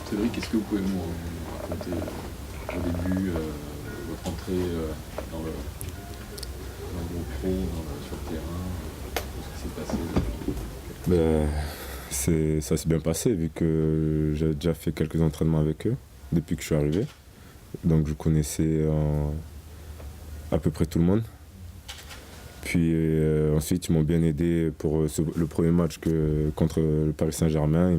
Cédric, est-ce que vous pouvez nous raconter au début votre entrée dans le groupe pro, sur le terrain, tout ce qui s'est passé? Ça s'est bien passé vu que j'ai déjà fait quelques entraînements avec eux depuis que je suis arrivé. Donc je connaissais à peu près tout le monde. Puis ensuite ils m'ont bien aidé pour le premier match contre le Paris Saint-Germain.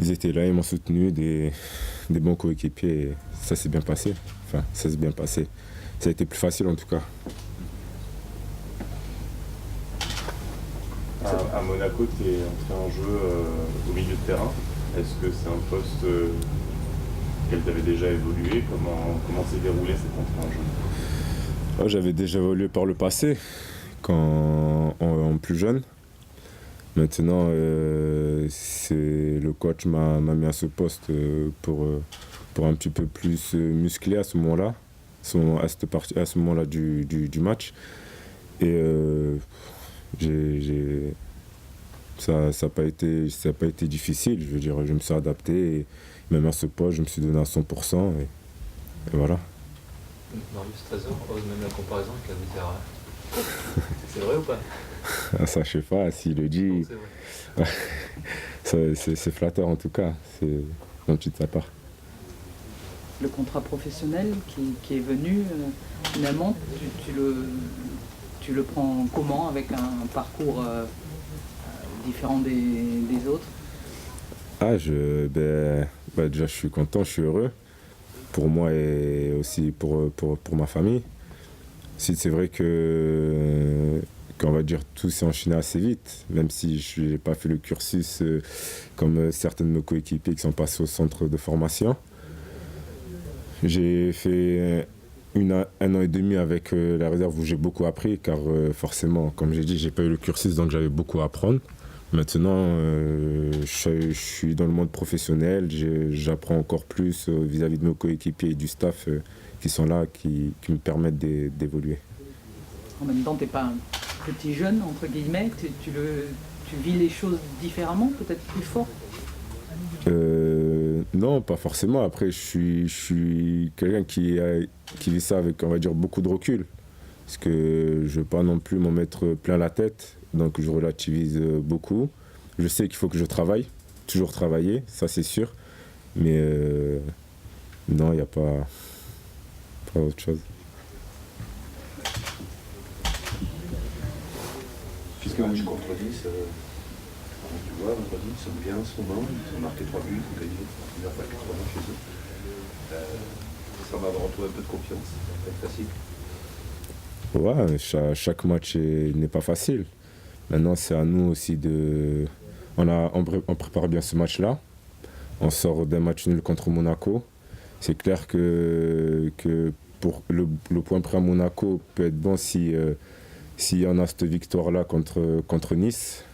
Ils étaient là, ils m'ont soutenu, des bons coéquipiers. Et ça s'est bien passé. Enfin, ça s'est bien passé. Ça a été plus facile en tout cas. À Monaco, tu es entré en jeu au milieu de terrain. Est-ce que c'est un poste auquel tu avais déjà évolué? Comment s'est déroulé cette entrée en jeu? J'avais déjà évolué par le passé, en plus jeune. Maintenant, le coach m'a mis à ce poste pour un petit peu plus musclé à ce moment-là, à ce moment-là du match. Et ça n'a pas été difficile, je veux dire, je me suis adapté et même à ce poste, je me suis donné à 100% et voilà. Marius Trésor ose même la comparaison avec la Mitterrand. C'est vrai ou pas? Ça, je sais pas, s'il le dit, c'est flatteur en tout cas, c'est gentil de sa part. Le contrat professionnel qui est venu, finalement, tu le prends comment, avec un parcours différent des autres? Déjà je suis content, je suis heureux, pour moi et aussi pour ma famille. C'est vrai qu'on va dire tout s'est enchaîné assez vite, même si je n'ai pas fait le cursus comme certains de mes coéquipiers qui sont passés au centre de formation. J'ai fait un an et demi avec la réserve où j'ai beaucoup appris, car forcément, comme j'ai dit, j'ai pas eu le cursus, donc j'avais beaucoup à apprendre. Maintenant, je suis dans le monde professionnel, j'apprends encore plus vis-à-vis de nos coéquipiers et du staff qui sont là, qui me permettent d'évoluer. En même temps, tu n'es pas un petit jeune, entre guillemets, tu vis les choses différemment, peut-être plus fort? Non, pas forcément. Après, je suis quelqu'un qui vit ça avec, on va dire, beaucoup de recul. Parce que je ne veux pas non plus m'en mettre plein la tête. Donc, je relativise beaucoup. Je sais qu'il faut que je travaille. Toujours travailler, ça c'est sûr. Mais non, il n'y a pas autre chose. Puisque match contre Nice, tu vois, vendredi, ils sont bien en ce moment, ils ont marqué 3 buts, ils ont gagné la première fois 80 chez eux. Ça va avoir retrouvé un peu de confiance, ça va être facile. Ouais, chaque match n'est pas facile. Maintenant, c'est à nous aussi on prépare bien ce match-là. On sort d'un match nul contre Monaco. C'est clair que pour le point près à Monaco peut être bon s'il y en a cette victoire-là contre Nice.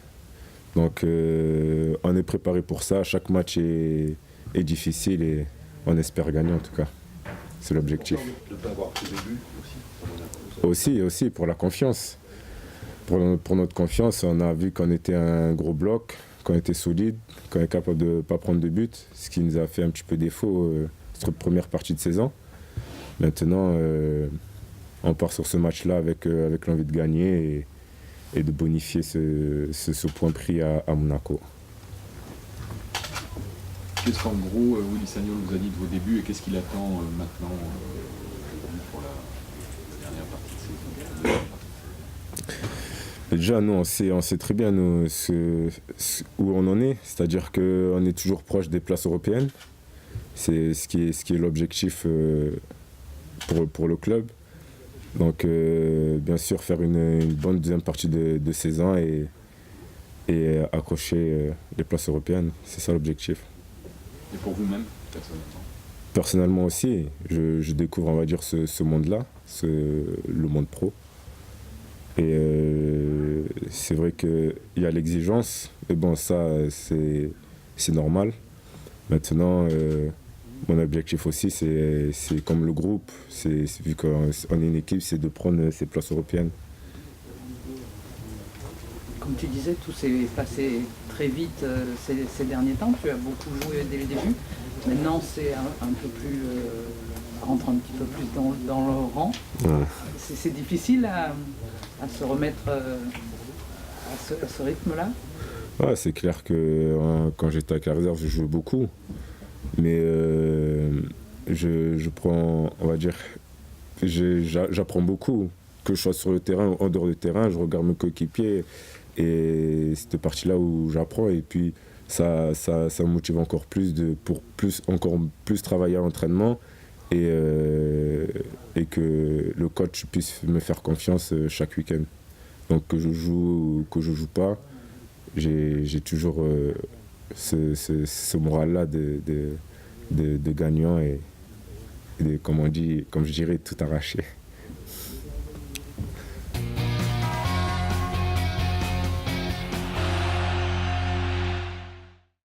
Donc on est préparé pour ça. Chaque match est difficile et on espère gagner en tout cas. C'est l'objectif. De ne pas avoir pris de but aussi. Aussi, pour la confiance. Pour notre confiance, on a vu qu'on était un gros bloc, qu'on était solide, qu'on est capable de ne pas prendre de but, ce qui nous a fait un petit peu défaut cette première partie de saison. Maintenant, on part sur ce match-là avec l'envie de gagner et de bonifier ce point pris à Monaco. Qu'est-ce qu'en gros Willy Sagnol vous a dit de vos débuts et qu'est-ce qu'il attend maintenant pour la dernière partie de saison? Déjà, nous, on sait très bien où on en est, c'est-à-dire qu'on est toujours proche des places européennes. C'est ce qui est l'objectif pour le club. Donc, bien sûr, faire une bonne deuxième partie de saison et accrocher les places européennes. C'est ça l'objectif. Et pour vous-même, personnellement? Personnellement aussi, je découvre, on va dire, ce monde-là, le monde pro. Et c'est vrai qu'il y a l'exigence, et bon, ça, c'est normal. Maintenant, mon objectif aussi, c'est comme le groupe, vu qu'on est une équipe, c'est de prendre ces places européennes. comme tu disais, tout s'est passé très vite ces derniers temps. Tu as beaucoup joué dès le début. Maintenant, c'est un peu plus... rentre un petit peu plus dans le rang. Ouais. C'est difficile à se remettre à ce rythme-là. Ouais, c'est clair que quand j'étais avec la réserve, je jouais beaucoup. Mais je prends, on va dire, j'apprends beaucoup. Que je sois sur le terrain ou en dehors du terrain, je regarde mes coéquipiers. Et c'est cette partie-là où j'apprends. Et puis, ça me motive encore plus pour encore plus travailler à l'entraînement. Et que le coach puisse me faire confiance chaque week-end. Donc que je joue ou que je joue pas, j'ai toujours ce moral-là de gagnant et comme je dirais, tout arraché.